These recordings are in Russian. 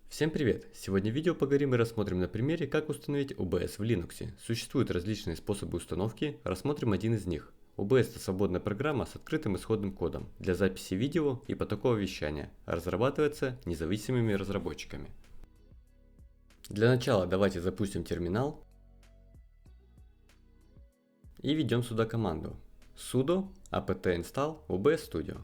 Всем привет! Сегодня в видео поговорим и рассмотрим на примере, как установить OBS в Linux. Существуют различные способы установки, рассмотрим один из них. OBS – это свободная программа с открытым исходным кодом для записи видео и потокового вещания, разрабатывается независимыми разработчиками. Для начала давайте запустим терминал и введем сюда команду sudo apt-install OBS Studio.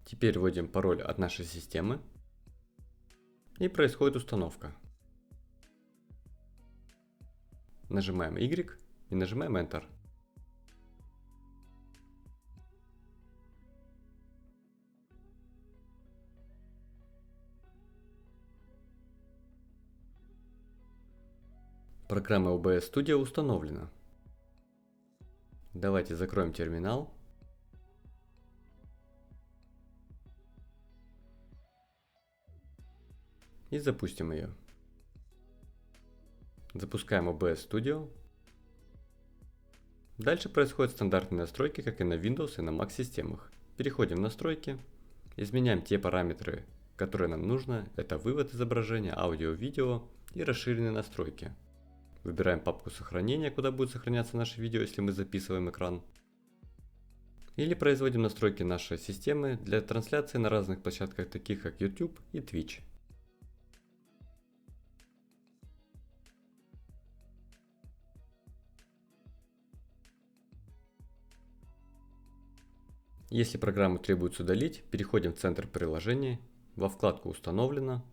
Теперь вводим пароль от нашей системы и происходит установка. Нажимаем Y и нажимаем Enter. Программа OBS Studio установлена. Давайте закроем терминал. И запустим ее. Запускаем OBS Studio. Дальше происходят стандартные настройки, как и на Windows и на Mac системах. Переходим в настройки, изменяем те параметры, которые нам нужно. Это вывод изображения, аудио, видео и расширенные настройки. Выбираем папку сохранения, куда будет сохраняться наше видео, если мы записываем экран. Или производим настройки нашей системы для трансляции на разных площадках, таких как YouTube и Twitch. Если программу требуется удалить, переходим в центр приложения, во вкладку «Установлено».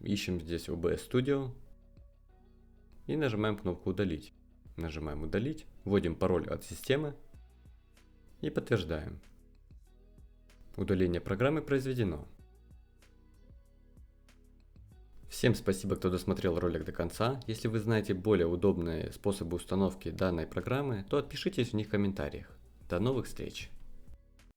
Ищем здесь OBS Studio и нажимаем кнопку «Удалить». Нажимаем «Удалить», вводим пароль от системы и подтверждаем. Удаление программы произведено. Всем спасибо, кто досмотрел ролик до конца. Если вы знаете более удобные способы установки данной программы, то отпишитесь в них в комментариях. До новых встреч!